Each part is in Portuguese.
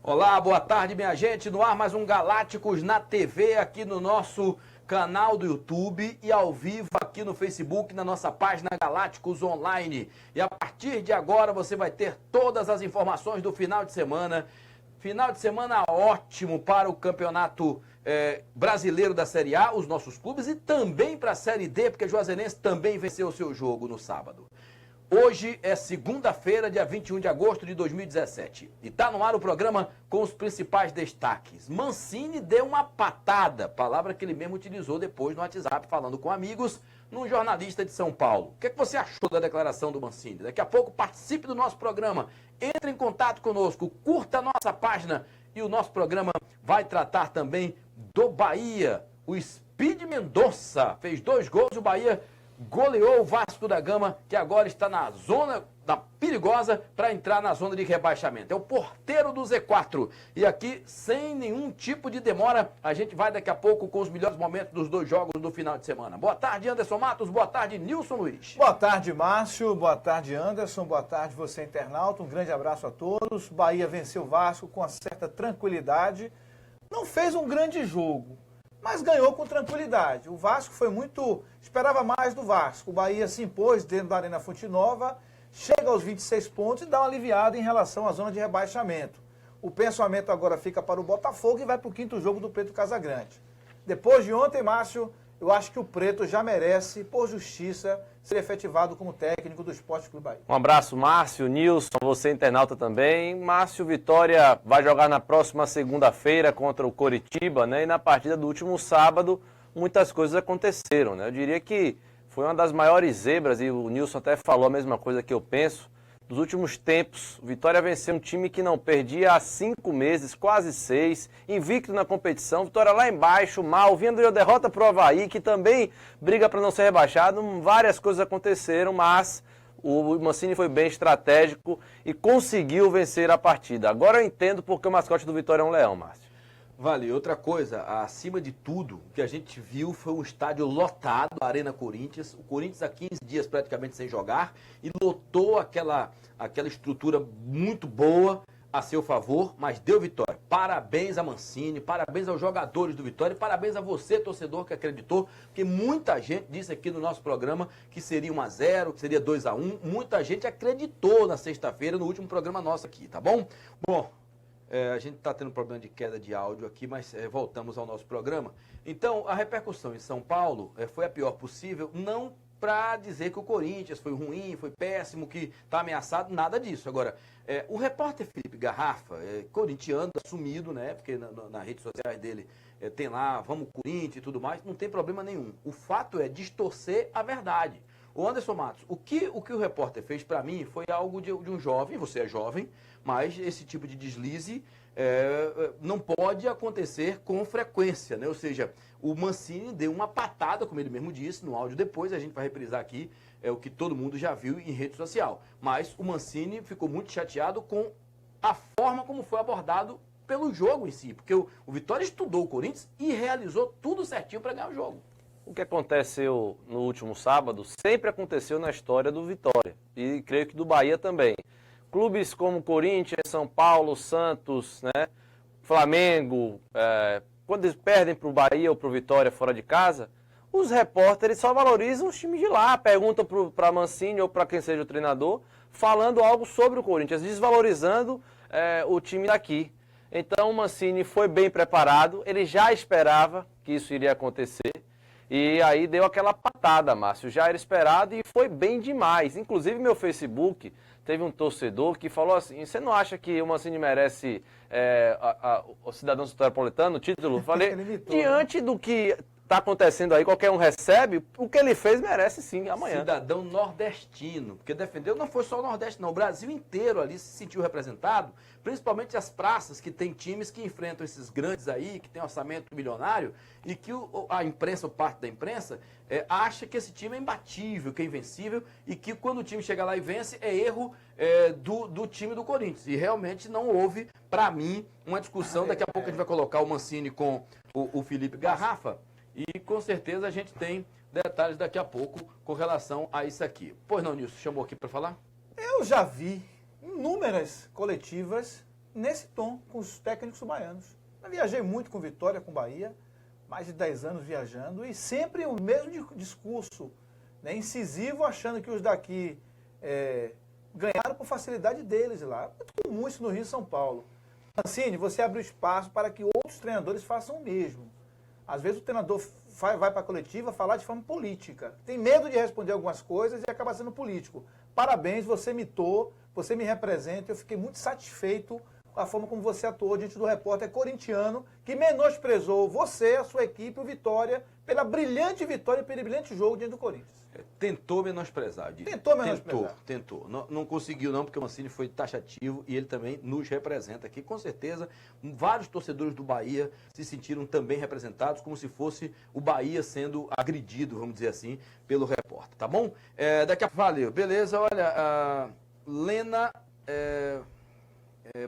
Olá, boa tarde, minha gente. No ar mais um Galácticos na TV, aqui no nosso canal do YouTube e ao vivo aqui no Facebook, na nossa página Galácticos Online. E a partir de agora você vai ter todas as informações do final de semana. Final de semana ótimo para o Campeonato Brasileiro da Série A, os nossos clubes, e também para a Série D, porque o Juazeirense também venceu o seu jogo no sábado. Hoje é segunda-feira, dia 21 de agosto de 2017. E está no ar o programa com os principais destaques. Mancini deu uma patada, palavra que ele mesmo utilizou depois no WhatsApp, falando com amigos, num jornalista de São Paulo. O que você achou da declaração do Mancini? Daqui a pouco participe do nosso programa, entre em contato conosco, curta a nossa página e o nosso programa vai tratar também do Bahia. O Speed Mendonça fez 2 gols e o Bahia goleou o Vasco da Gama, que agora está na zona perigosa para entrar na zona de rebaixamento. É o porteiro do Z4. E aqui, sem nenhum tipo de demora, a gente vai daqui a pouco com os melhores momentos dos 2 jogos do final de semana. Boa tarde, Anderson Matos. Boa tarde, Nilson Luiz. Boa tarde, Márcio. Boa tarde, Anderson. Boa tarde, você, internauta. Um grande abraço a todos. Bahia venceu o Vasco com uma certa tranquilidade. Não fez um grande jogo, mas ganhou com tranquilidade. O Vasco foi muito... Esperava mais do Vasco. O Bahia se impôs dentro da Arena Fonte Nova, chega aos 26 pontos e dá uma aliviada em relação à zona de rebaixamento. O pensamento agora fica para o Botafogo e vai para o 5º jogo do Preto Casagrande. Depois de ontem, Márcio, eu acho que o Preto já merece, por justiça, ser efetivado como técnico do Esporte Clube Bahia. Um abraço, Márcio, Nilson, você internauta também. Márcio, Vitória vai jogar na próxima segunda-feira contra o Coritiba, né? E na partida do último sábado, muitas coisas aconteceram, né? Eu diria que foi uma das maiores zebras, e o Nilson até falou a mesma coisa que eu penso, dos últimos tempos. Vitória venceu um time que não perdia há 5 meses, quase 6, invicto na competição. Vitória lá embaixo, mal, vindo de uma derrota para o Avaí, que também briga para não ser rebaixado. Várias coisas aconteceram, mas o Mancini foi bem estratégico e conseguiu vencer a partida. Agora eu entendo porque o mascote do Vitória é um leão, Márcio. Vale, outra coisa, acima de tudo, o que a gente viu foi um estádio lotado, a Arena Corinthians, o Corinthians há 15 dias praticamente sem jogar, e lotou aquela estrutura muito boa a seu favor, mas deu vitória. Parabéns a Mancini, parabéns aos jogadores do Vitória, e parabéns a você, torcedor, que acreditou, porque muita gente disse aqui no nosso programa que seria 1-0, que seria 2-1, muita gente acreditou na sexta-feira, no último programa nosso aqui, tá bom? Bom... a gente está tendo problema de queda de áudio aqui, mas voltamos ao nosso programa. Então, a repercussão em São Paulo foi a pior possível, não para dizer que o Corinthians foi ruim, foi péssimo, que está ameaçado, nada disso. Agora, o repórter Felipe Garrafa, corintiano, assumido, né, porque nas redes sociais dele tem lá, vamos Corinthians e tudo mais, não tem problema nenhum. O fato é distorcer a verdade. O Anderson Matos, o que o repórter fez para mim foi algo de um jovem, você é jovem, mas esse tipo de deslize não pode acontecer com frequência, né? Ou seja, o Mancini deu uma patada, como ele mesmo disse, no áudio depois, a gente vai reprisar aqui o que todo mundo já viu em rede social. Mas o Mancini ficou muito chateado com a forma como foi abordado pelo jogo em si, porque o Vitória estudou o Corinthians e realizou tudo certinho para ganhar o jogo. O que aconteceu no último sábado sempre aconteceu na história do Vitória, e creio que do Bahia também. Clubes como Corinthians, São Paulo, Santos, né, Flamengo, quando eles perdem para o Bahia ou para o Vitória fora de casa, os repórteres só valorizam os times de lá, perguntam para Mancini ou para quem seja o treinador, falando algo sobre o Corinthians, desvalorizando o time daqui. Então o Mancini foi bem preparado, ele já esperava que isso iria acontecer, e aí deu aquela patada, Márcio, já era esperado e foi bem demais. Inclusive meu Facebook teve um torcedor que falou assim, você não acha que o Mancini merece o cidadão soteropolitano, o título? Falei, diante do que está acontecendo aí, qualquer um recebe, o que ele fez merece sim, amanhã. Cidadão nordestino, porque defendeu, não foi só o Nordeste não, o Brasil inteiro ali se sentiu representado, principalmente as praças que tem times que enfrentam esses grandes aí, que tem orçamento milionário, e que a imprensa, ou parte da imprensa, acha que esse time é imbatível, que é invencível, e que quando o time chega lá e vence, é erro do time do Corinthians. E realmente não houve, para mim, uma discussão, daqui a pouco a gente vai colocar o Mancini com o Felipe Garrafa, e com certeza a gente tem detalhes daqui a pouco com relação a isso aqui. Pois não, Nilson, chamou aqui para falar? Eu já vi inúmeras coletivas nesse tom com os técnicos baianos. Eu viajei muito com Vitória, com Bahia, mais de 10 anos viajando, e sempre o mesmo discurso, né, incisivo, achando que os daqui ganharam por facilidade deles lá. É muito comum isso no Rio e São Paulo. Mancini, você abre espaço para que outros treinadores façam o mesmo. Às vezes o treinador vai para a coletiva falar de forma política. Tem medo de responder algumas coisas e acaba sendo político. Parabéns, você mitou, você me representa. Eu fiquei muito satisfeito com a forma como você atuou diante do repórter corintiano, que menosprezou você, a sua equipe, o Vitória, pela brilhante vitória e pelo brilhante jogo diante do Corinthians. Tentou menosprezar, Didi. Tentou menosprezar. Tentou. Não conseguiu não, porque o Mancini foi taxativo e ele também nos representa aqui. Com certeza, vários torcedores do Bahia se sentiram também representados, como se fosse o Bahia sendo agredido, vamos dizer assim, pelo repórter, tá bom? Daqui a pouco, valeu. Beleza, olha, a Lena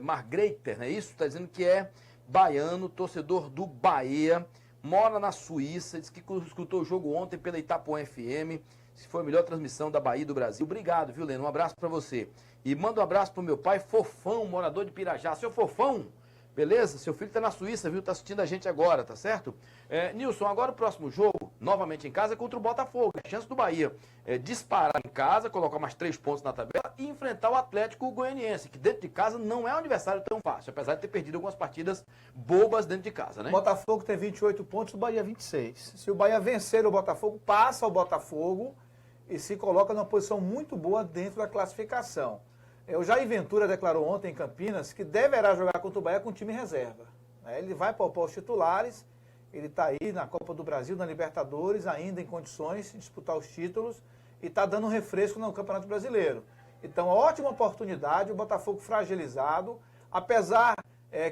Margreiter, não é isso? Está dizendo que é baiano, torcedor do Bahia, mora na Suíça, diz que escutou o jogo ontem pela Itapuã FM, se foi a melhor transmissão da Bahia e do Brasil. Obrigado, viu, Leno? Um abraço para você. E manda um abraço pro meu pai, Fofão, morador de Pirajá. Seu Fofão, beleza? Seu filho tá na Suíça, viu? Tá assistindo a gente agora, tá certo? Nilson, agora o próximo jogo, novamente em casa, é contra o Botafogo. A chance do Bahia é disparar em casa, colocar mais 3 pontos na tabela e enfrentar o Atlético Goianiense, que dentro de casa não é um adversário tão fácil, apesar de ter perdido algumas partidas bobas dentro de casa, né? O Botafogo tem 28 pontos, o Bahia 26. Se o Bahia vencer o Botafogo, passa o Botafogo e se coloca numa posição muito boa dentro da classificação. O Jair Ventura declarou ontem em Campinas que deverá jogar contra o Bahia com time reserva. Ele vai poupar os titulares, ele está aí na Copa do Brasil, na Libertadores, ainda em condições de disputar os títulos e está dando um refresco no Campeonato Brasileiro. Então, ótima oportunidade, o Botafogo fragilizado, apesar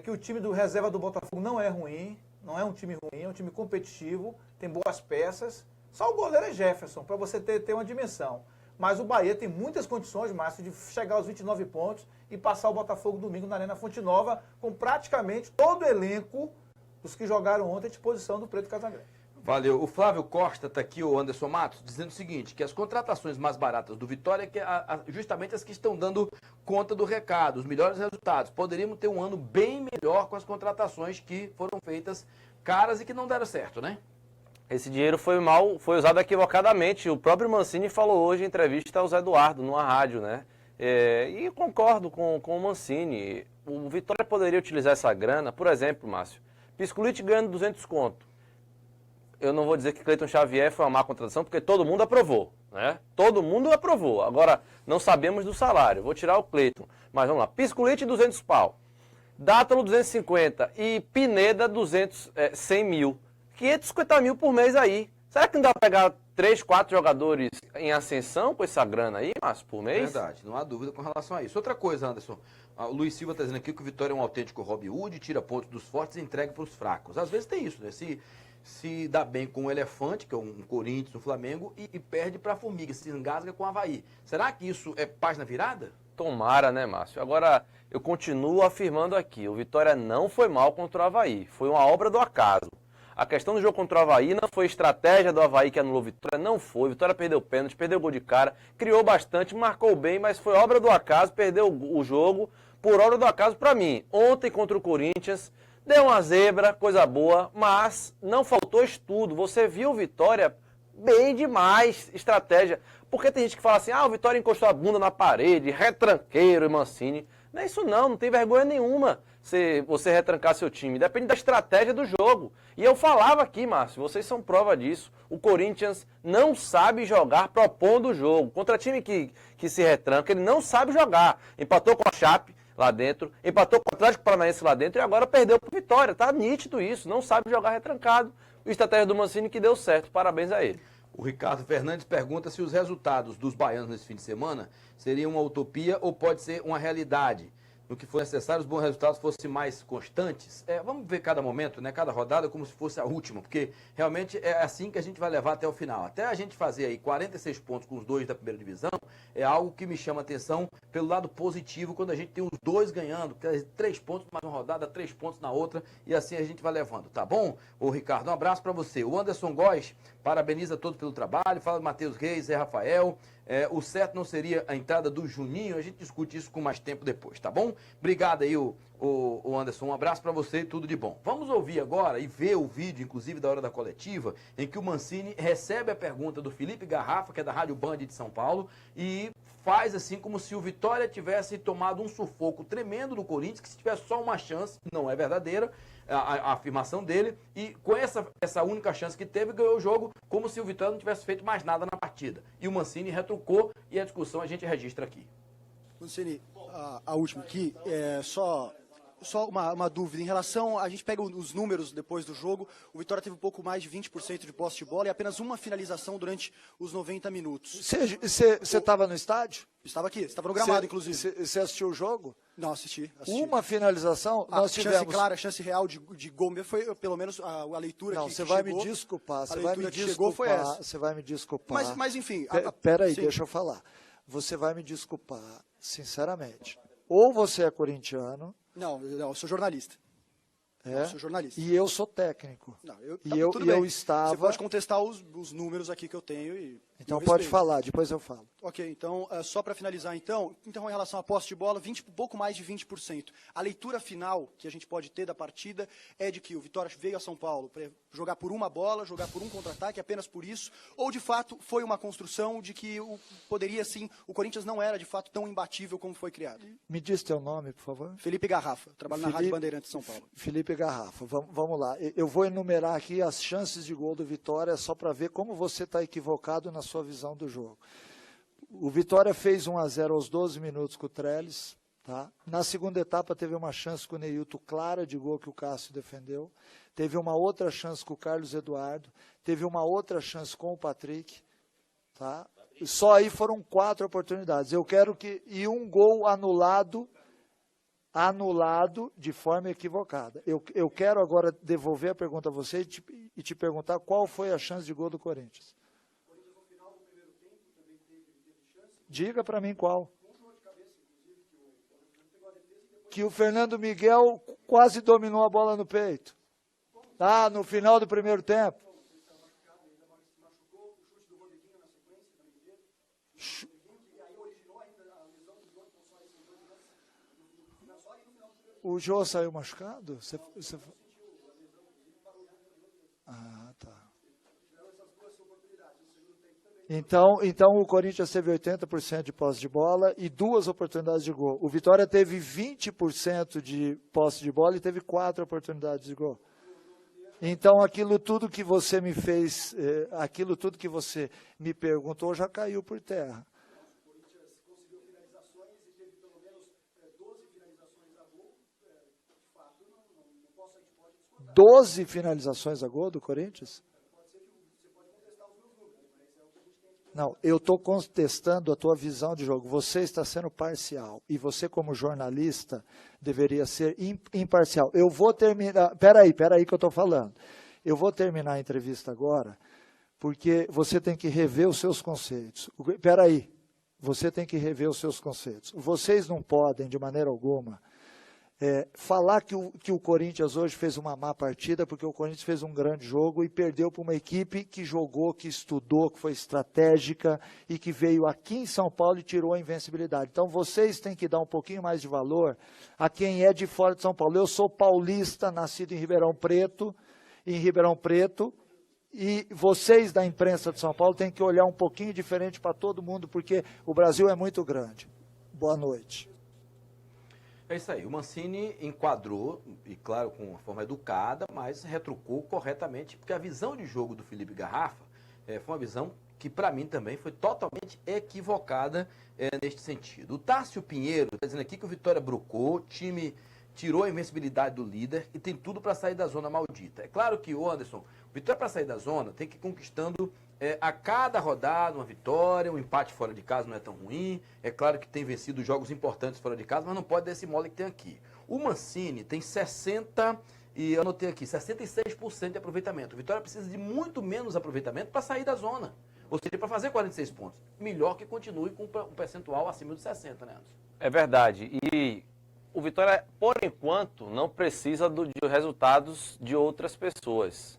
que o time do reserva do Botafogo não é ruim, não é um time ruim, é um time competitivo, tem boas peças, só o goleiro é Jefferson, para você ter uma dimensão. Mas o Bahia tem muitas condições, Márcio, de chegar aos 29 pontos e passar o Botafogo domingo na Arena Fonte Nova, com praticamente todo o elenco dos que jogaram ontem à disposição do Preto Casagrande. Valeu. O Flávio Costa está aqui, o Anderson Matos, dizendo o seguinte, que as contratações mais baratas do Vitória, que justamente as que estão dando conta do recado, os melhores resultados. Poderíamos ter um ano bem melhor com as contratações que foram feitas caras e que não deram certo, né? Esse dinheiro foi usado equivocadamente. O próprio Mancini falou hoje em entrevista ao Zé Eduardo, numa rádio, né? E concordo com o Mancini. O Vitória poderia utilizar essa grana, por exemplo, Márcio, Piscolite ganhando 200 conto. Eu não vou dizer que Cleiton Xavier foi uma má contratação, porque todo mundo aprovou, né? Todo mundo aprovou. Agora, não sabemos do salário. Vou tirar o Cleiton. Mas vamos lá. Piscolite, 200 pau. Dátalo, 250. E Pineda, 100 mil. 550 mil por mês aí. Será que não dá para pegar 3, 4 jogadores em ascensão com essa grana aí, Márcio, por mês? Verdade, não há dúvida com relação a isso. Outra coisa, Anderson, o Luiz Silva está dizendo aqui que o Vitória é um autêntico Robin Hood, tira pontos dos fortes e entrega para os fracos. Às vezes tem isso, né? Se dá bem com o Elefante, que é um Corinthians, um Flamengo, e perde para a Formiga, se engasga com o Avaí. Será que isso é página virada? Tomara, né, Márcio? Agora, eu continuo afirmando aqui, o Vitória não foi mal contra o Avaí, foi uma obra do acaso. A questão do jogo contra o Avaí não foi estratégia do Avaí que anulou Vitória, não foi. Vitória perdeu pênalti, perdeu gol de cara, criou bastante, marcou bem, mas foi obra do acaso, perdeu o jogo por obra do acaso para mim. Ontem contra o Corinthians, deu uma zebra, coisa boa, mas não faltou estudo. Você viu o Vitória bem demais, estratégia. Porque tem gente que fala assim, o Vitória encostou a bunda na parede, retranqueiro e Mancini. Não é isso não tem vergonha nenhuma se você retrancar seu time. Depende da estratégia do jogo. E eu falava aqui, Márcio, vocês são prova disso. O Corinthians não sabe jogar propondo o jogo. Contra time que se retranca, ele não sabe jogar. Empatou com a Chape lá dentro, empatou com o Atlético Paranaense lá dentro e agora perdeu para Vitória. Tá nítido isso, não sabe jogar retrancado. A estratégia do Mancini que deu certo. Parabéns a ele. O Ricardo Fernandes pergunta se os resultados dos baianos nesse fim de semana seriam uma utopia ou pode ser uma realidade. No que for necessário, os bons resultados fossem mais constantes. Vamos ver cada momento, né? Cada rodada como se fosse a última, porque realmente é assim que a gente vai levar até o final. Até a gente fazer aí 46 pontos com os 2 da primeira divisão, é algo que me chama a atenção pelo lado positivo, quando a gente tem os 2 ganhando, 3 pontos mais uma rodada, 3 pontos na outra, e assim a gente vai levando, tá bom? Ô Ricardo, um abraço para você. O Anderson Góes parabeniza todos pelo trabalho, fala do Matheus Reis, Zé Rafael, O certo não seria a entrada do Juninho? A gente discute isso com mais tempo depois, tá bom? Obrigado aí, o Anderson. Um abraço para você e tudo de bom. Vamos ouvir agora e ver o vídeo, inclusive, da hora da coletiva, em que o Mancini recebe a pergunta do Felipe Garrafa, que é da Rádio Band de São Paulo, e faz assim como se o Vitória tivesse tomado um sufoco tremendo do Corinthians, que se tivesse só uma chance, não é verdadeira a afirmação dele, e com essa única chance que teve, ganhou o jogo como se o Vitória não tivesse feito mais nada na partida. E o Mancini retrucou, e a discussão a gente registra aqui. Mancini, a última aqui, só uma dúvida. Em relação, a gente pega os números depois do jogo, o Vitória teve um pouco mais de 20% de posse de bola e apenas uma finalização durante os 90 minutos. Você estava no estádio? Estava aqui, estava no gramado, inclusive. Você assistiu o jogo? Não, assisti. Uma finalização, nós tivemos... A chance clara, a chance real de gol foi, pelo menos, a leitura que chegou. Não, você vai me desculpar, você vai me desculpar. Foi essa. Você vai me desculpar. Mas enfim... Peraí, deixa eu falar. Você vai me desculpar, sinceramente. Ou você é corintiano... Não, eu sou jornalista. Eu sou jornalista. E eu sou técnico. Não, eu estava... Você pode contestar os números aqui que eu tenho Então pode falar, depois eu falo. Ok, então, só para finalizar então, em relação à posse de bola, pouco mais de 20%. A leitura final que a gente pode ter da partida é de que o Vitória veio a São Paulo para jogar por uma bola, jogar por um contra-ataque, apenas por isso, ou de fato foi uma construção de que poderia sim, o Corinthians não era de fato tão imbatível como foi criado. Me diz teu nome, por favor. Felipe Garrafa, trabalho na Rádio Bandeirantes de São Paulo. Felipe Garrafa, vamos lá. Eu vou enumerar aqui as chances de gol do Vitória, só para ver como você está equivocado na sua visão do jogo. O Vitória fez 1-0 aos 12 minutos com o Trellis. Tá? Na segunda etapa teve uma chance com o Neilton clara de gol que o Cássio defendeu. Teve uma outra chance com o Carlos Eduardo. Teve uma outra chance com o Patrick. Tá? Só aí foram 4 oportunidades. Eu quero que... E um gol anulado de forma equivocada. Eu quero agora devolver a pergunta a você e te perguntar qual foi a chance de gol do Corinthians. Diga para mim qual. Que o Fernando Miguel quase dominou a bola no peito. No final do primeiro tempo. O Jô saiu machucado? Tá. Então o Corinthians teve 80% de posse de bola e 2 oportunidades de gol. O Vitória teve 20% de posse de bola e teve 4 oportunidades de gol. Então aquilo tudo que você me fez, aquilo tudo que você me perguntou já caiu por terra. 12 finalizações a gol do Corinthians? Não, eu estou contestando a tua visão de jogo. Você está sendo parcial. E você, como jornalista, deveria ser imparcial. Eu vou terminar... Peraí que eu estou falando. Eu vou terminar a entrevista agora, porque você tem que rever os seus conceitos. Peraí, você tem que rever os seus conceitos. Vocês não podem, de maneira alguma... falar que o Corinthians hoje fez uma má partida, porque o Corinthians fez um grande jogo e perdeu para uma equipe que jogou, que estudou, que foi estratégica e que veio aqui em São Paulo e tirou a invencibilidade. Então vocês têm que dar um pouquinho mais de valor a quem é de fora de São Paulo. Eu sou paulista, nascido em Ribeirão Preto, e vocês da imprensa de São Paulo têm que olhar um pouquinho diferente para todo mundo, porque o Brasil é muito grande. Boa noite. É isso aí, o Mancini enquadrou, e claro, com uma forma educada, mas retrucou corretamente, porque a visão de jogo do Felipe Garrafa foi uma visão que para mim também foi totalmente equivocada neste sentido. O Tárcio Pinheiro está dizendo aqui que o Vitória brucou, o time tirou a invencibilidade do líder e tem tudo para sair da zona maldita. É claro que o Anderson, o Vitória para sair da zona tem que ir conquistando a cada rodada uma vitória, um empate fora de casa não é tão ruim. É claro que tem vencido jogos importantes fora de casa, mas não pode dar esse mole que tem aqui. O Mancini tem 66% de aproveitamento. O Vitória precisa de muito menos aproveitamento para sair da zona. Ou seja, para fazer 46 pontos. Melhor que continue com um percentual acima de 60, né, Anderson? É verdade. E o Vitória, por enquanto, não precisa de resultados de outras pessoas.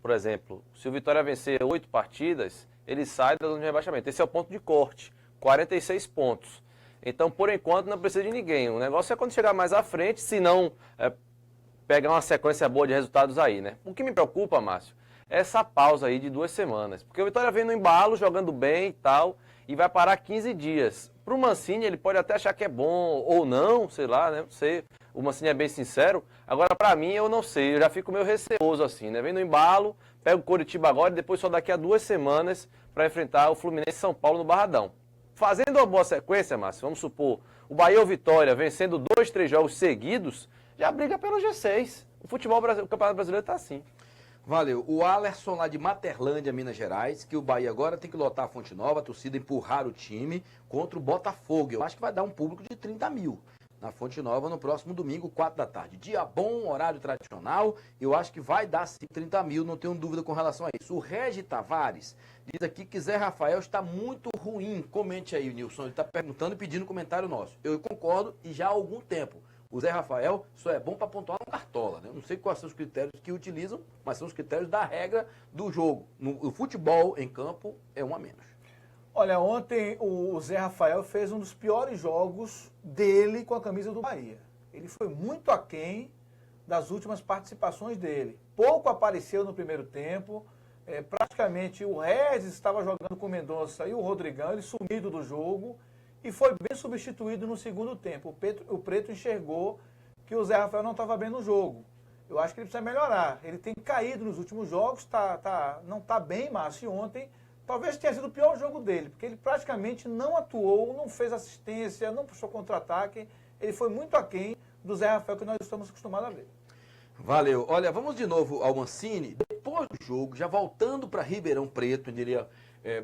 Por exemplo, se o Vitória vencer 8 partidas, ele sai da zona de rebaixamento. Esse é o ponto de corte, 46 pontos. Então, por enquanto, não precisa de ninguém. O negócio é quando chegar mais à frente, se não pegar uma sequência boa de resultados aí, né? O que me preocupa, Márcio, é essa pausa aí de 2 semanas. Porque o Vitória vem no embalo, jogando bem e tal, e vai parar 15 dias. Para o Mancini, ele pode até achar que é bom ou não, sei lá, né? Não sei. O Mancini é bem sincero. Agora, para mim, eu não sei. Eu já fico meio receoso assim, né? Vem no embalo, pega o Coritiba agora e depois só daqui a 2 semanas para enfrentar o Fluminense e São Paulo no Barradão. Fazendo uma boa sequência, Márcio, vamos supor, o Bahia ou Vitória vencendo 2, 3 jogos seguidos, já briga pelo G6. O o Campeonato Brasileiro está assim. Valeu. O Alerson lá de Materlândia, Minas Gerais, que o Bahia agora tem que lotar a Fonte Nova, a torcida empurrar o time contra o Botafogo. Eu acho que vai dar um público de 30 mil na Fonte Nova no próximo domingo, 4 da tarde. Dia bom, horário tradicional, eu acho que vai dar sim 30 mil, não tenho dúvida com relação a isso. O Regi Tavares diz aqui que Zé Rafael está muito ruim. Comente aí, Nilson, ele está perguntando e pedindo comentário nosso. Eu concordo e já há algum tempo. O Zé Rafael só é bom para pontuar no cartola, né? Eu não sei quais são os critérios que utilizam, mas são os critérios da regra do jogo. No futebol em campo é um a menos. Olha, ontem o Zé Rafael fez um dos piores jogos dele com a camisa do Bahia. Ele foi muito aquém das últimas participações dele. Pouco apareceu no primeiro tempo. Praticamente o Regis estava jogando com o Mendonça e o Rodrigão, ele sumido do jogo e foi bem substituído no segundo tempo. O Preto enxergou que o Zé Rafael não estava bem no jogo. Eu acho que ele precisa melhorar. Ele tem caído nos últimos jogos, não está bem, Márcio, e ontem talvez tenha sido o pior jogo dele, porque ele praticamente não atuou, não fez assistência, não puxou contra-ataque. Ele foi muito aquém do Zé Rafael que nós estamos acostumados a ver. Valeu. Olha, vamos de novo ao Mancini. Depois do jogo, já voltando para Ribeirão Preto, onde ele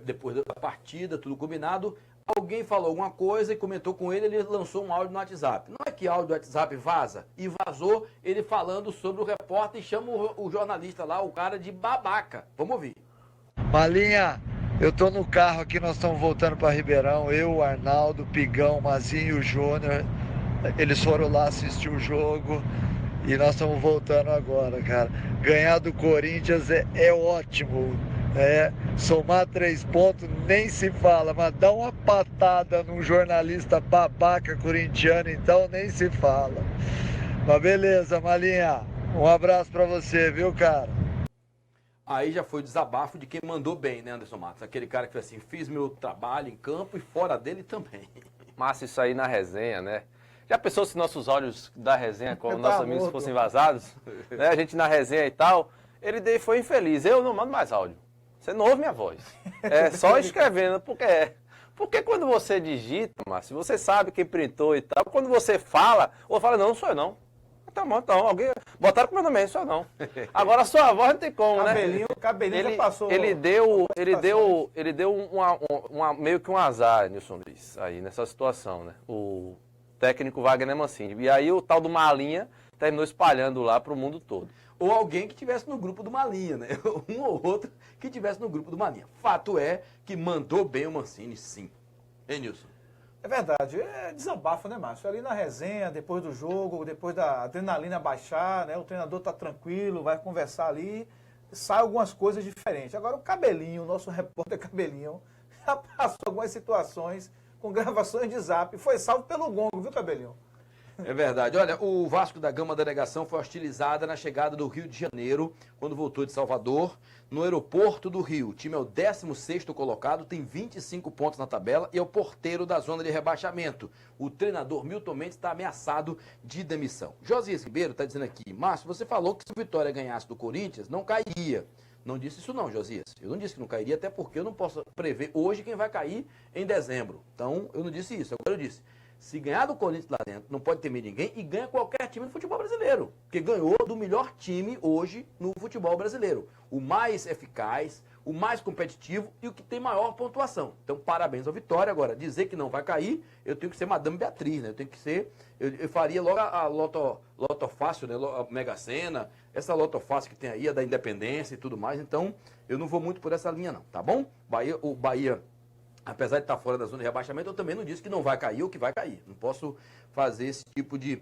depois da partida, tudo combinado, alguém falou alguma coisa e comentou com ele, ele lançou um áudio no WhatsApp. Não é que áudio do WhatsApp vaza? E vazou ele falando sobre o repórter e chama o jornalista lá, o cara de babaca. Vamos ouvir. Malinha, eu tô no carro aqui, nós estamos voltando para Ribeirão, eu, o Arnaldo, o Pigão, o Mazinho e o Júnior. Eles foram lá assistir o jogo e nós estamos voltando agora, cara. Ganhar do Corinthians é ótimo. Somar 3 pontos nem se fala, mas dar uma patada num jornalista babaca corintiano, então nem se fala. Mas beleza, Malinha, um abraço pra você, viu, cara? Aí já foi o desabafo de quem mandou bem, né, Anderson Matos? Aquele cara que foi assim, fiz meu trabalho em campo e fora dele também. Massa isso aí na resenha, né? Já pensou se nossos áudios da resenha com nossos amigos fossem vazados? Né? A gente na resenha e tal, ele foi infeliz. Eu não mando mais áudio. Você não ouve minha voz. É só escrevendo, porque quando você digita, Márcio, você sabe quem printou e tal. Quando você fala, ou fala, não sou eu não. Tá bom, então, alguém botaram com o meu nome, sou eu não. Agora a sua voz não tem como, né? Cabelinho já passou. Ele deu meio que um azar, Nilson Luiz, aí nessa situação, né? O técnico Wagner Mancini. E aí o tal do Malinha terminou espalhando lá pro mundo todo. Ou alguém que estivesse no grupo do Malinha, né? Um ou outro que estivesse no grupo do Malinha. Fato é que mandou bem o Mancini, sim. Hein, Nilson? É verdade, é desabafo, né, Márcio? Ali na resenha, depois do jogo, depois da adrenalina baixar, né? O treinador tá tranquilo, vai conversar ali, sai algumas coisas diferentes. Agora o Cabelinho, o nosso repórter Cabelinho, já passou algumas situações com gravações de zap. Foi salvo pelo gongo, viu, Cabelinho? É verdade. Olha, o Vasco da Gama delegação foi hostilizada na chegada do Rio de Janeiro, quando voltou de Salvador, no aeroporto do Rio. O time é o 16º colocado, tem 25 pontos na tabela e é o porteiro da zona de rebaixamento. O treinador Milton Mendes está ameaçado de demissão. Josias Ribeiro está dizendo aqui, Márcio, você falou que se o Vitória ganhasse do Corinthians, não cairia. Não disse isso não, Josias. Eu não disse que não cairia, até porque eu não posso prever hoje quem vai cair em dezembro. Então, eu não disse isso. Agora eu disse, se ganhar do Corinthians lá dentro, não pode temer ninguém e ganha qualquer time do futebol brasileiro. Porque ganhou do melhor time hoje no futebol brasileiro. O mais eficaz, o mais competitivo e o que tem maior pontuação. Então, parabéns ao Vitória. Agora, dizer que não vai cair, eu tenho que ser Madame Beatriz, né? Eu tenho que ser... Eu faria logo a Loto Fácil, né? A Mega Sena, essa Loto Fácil que tem aí, a da Independência e tudo mais. Então, eu não vou muito por essa linha, não, tá bom? O Bahia apesar de estar fora da zona de rebaixamento, eu também não disse que não vai cair ou que vai cair. Não posso fazer esse tipo de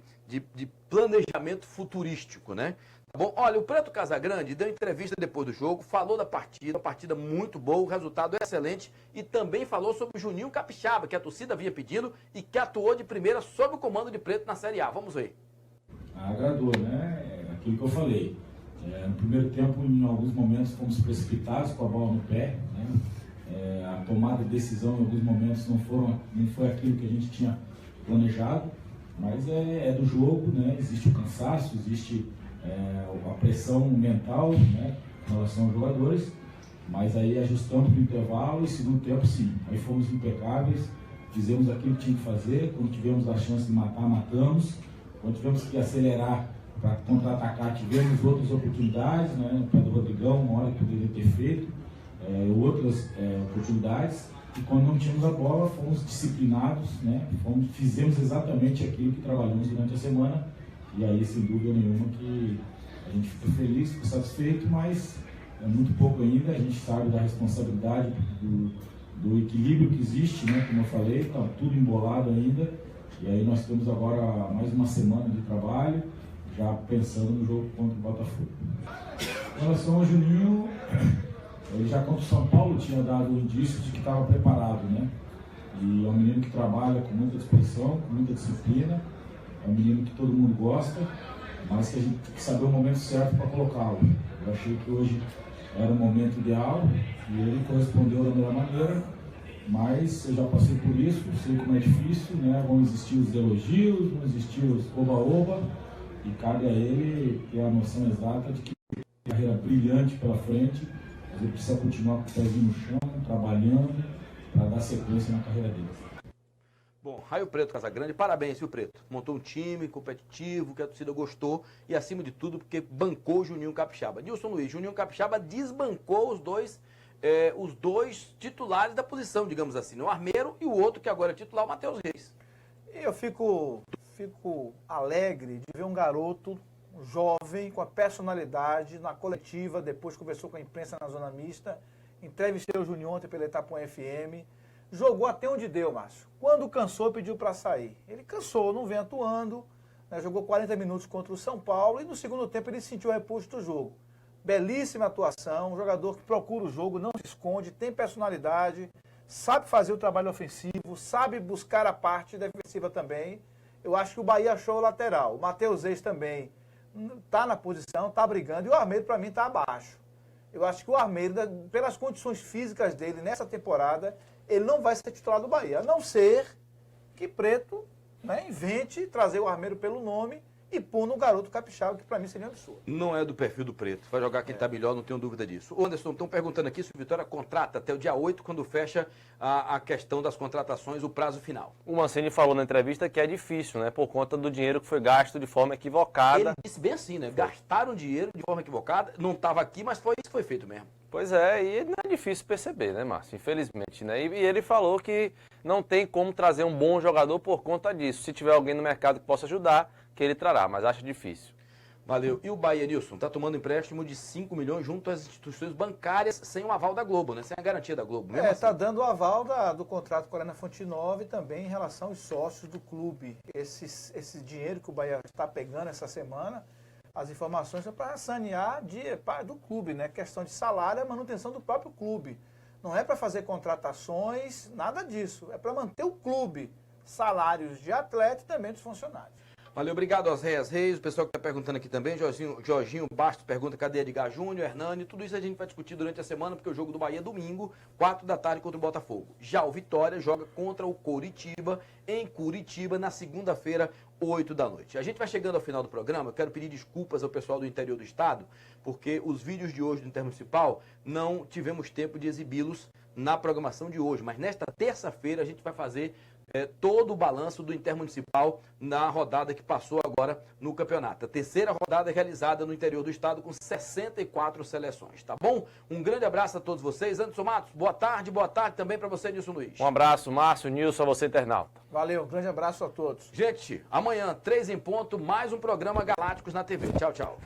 planejamento futurístico, né? Tá bom? Olha, o Preto Casagrande deu entrevista depois do jogo, falou da partida, uma partida muito boa, o resultado é excelente, e também falou sobre o Juninho Capixaba, que a torcida vinha pedindo e que atuou de primeira sob o comando de Preto na Série A. Vamos ver. Agradou, né? É aquilo que eu falei. No primeiro tempo, em alguns momentos, fomos precipitados com a bola no pé, né? A tomada de decisão em alguns momentos não foi aquilo que a gente tinha planejado, mas é do jogo, né? Existe o cansaço, existe a pressão mental, né, em relação aos jogadores, mas aí ajustamos no intervalo e segundo tempo sim, aí fomos impecáveis, fizemos aquilo que tinha que fazer, quando tivemos a chance de matar, matamos, quando tivemos que acelerar para contra-atacar, tivemos outras oportunidades, né, no pé do Rodrigão, uma hora que poderia ter feito, outras oportunidades, e quando não tínhamos a bola, fomos disciplinados, né, fizemos exatamente aquilo que trabalhamos durante a semana. E aí, sem dúvida nenhuma, que a gente fica feliz, fica satisfeito, mas é muito pouco ainda. A gente sabe da responsabilidade do equilíbrio que existe, né? Como eu falei, está tudo embolado ainda. E aí nós temos agora mais uma semana de trabalho, já pensando no jogo contra o Botafogo. Em relação ao Juninho, ele já contra o São Paulo tinha dado o indício de que estava preparado, né? E é um menino que trabalha com muita disposição, com muita disciplina. É um menino que todo mundo gosta, mas que a gente tem que saber o momento certo para colocá-lo. Eu achei que hoje era o momento ideal e ele correspondeu da melhor maneira, mas eu já passei por isso, sei como é difícil, né? Vão existir os elogios, vão existir os oba-oba, e cabe a ele ter a noção exata de que tem uma carreira brilhante pela frente, mas ele precisa continuar com o pezinho no chão, trabalhando para dar sequência na carreira dele. Bom, Raio Preto Casagrande, parabéns, viu, Preto? Montou um time competitivo, que a torcida gostou e, acima de tudo, porque bancou o Juninho Capixaba. Nilson Luiz, Juninho Capixaba desbancou os dois titulares da posição, digamos assim, o Armeiro e o outro que agora é titular, o Matheus Reis. E eu fico alegre de ver um garoto jovem, com a personalidade, na coletiva, depois conversou com a imprensa na Zona Mista, entrevistei o Juninho ontem pela Itapuã FM, jogou até onde deu, Márcio. Quando cansou, pediu para sair. Ele cansou, não vem atuando, né, jogou 40 minutos contra o São Paulo e no segundo tempo ele sentiu o repouso do jogo. Belíssima atuação, um jogador que procura o jogo, não se esconde, tem personalidade, sabe fazer o trabalho ofensivo, sabe buscar a parte defensiva também. Eu acho que o Bahia achou o lateral. O Matheus Reis também está na posição, está brigando, e o Armeiro, para mim, está abaixo. Eu acho que o Armeiro, pelas condições físicas dele nessa temporada, ele não vai ser titular do Bahia, a não ser que Preto, né, invente trazer o Armeiro pelo nome e pôr no garoto Capixaba, que para mim seria um absurdo. Não é do perfil do Preto. Vai jogar quem está melhor, não tenho dúvida disso. O Anderson, estão perguntando aqui se o Vitória contrata até o dia 8, quando fecha a questão das contratações, o prazo final. O Mancini falou na entrevista que é difícil, né? Por conta do dinheiro que foi gasto de forma equivocada. Ele disse bem assim, né? Gastaram dinheiro de forma equivocada. Não estava aqui, mas foi isso que foi feito mesmo. Pois é, e não é difícil perceber, né, Márcio? Infelizmente, né? E ele falou que não tem como trazer um bom jogador por conta disso. Se tiver alguém no mercado que possa ajudar, que ele trará, mas acha difícil. Valeu. E o Bahia, Nilson, está tomando empréstimo de 5 milhões junto às instituições bancárias sem o aval da Globo, né? Sem a garantia da Globo. Está dando o aval do contrato com a Arena Fonte Nova e também em relação aos sócios do clube. Esse dinheiro que o Bahia está pegando essa semana, as informações são para sanear do clube, né? Questão de salário e manutenção do próprio clube. Não é para fazer contratações, nada disso. É para manter o clube, salários de atleta e também dos funcionários. Valeu, obrigado aos Reis, o pessoal que está perguntando aqui também, Jorginho Bastos pergunta, cadê Edgar Júnior, Hernani, tudo isso a gente vai discutir durante a semana, porque o jogo do Bahia é domingo, 4 da tarde contra o Botafogo. Já o Vitória joga contra o Coritiba, em Curitiba, na segunda-feira, 8 da noite. A gente vai chegando ao final do programa, eu quero pedir desculpas ao pessoal do interior do estado, porque os vídeos de hoje do Intermunicipal não tivemos tempo de exibi-los na programação de hoje, mas nesta terça-feira a gente vai fazer todo o balanço do Intermunicipal na rodada que passou agora no campeonato. A terceira rodada realizada no interior do estado com 64 seleções, tá bom? Um grande abraço a todos vocês. Anderson Matos, boa tarde também para você, Nilson Luiz. Um abraço, Márcio, Nilson, a você, internauta. Valeu, um grande abraço a todos. Gente, amanhã, 3 em ponto, mais um programa Galácticos na TV. Tchau, tchau.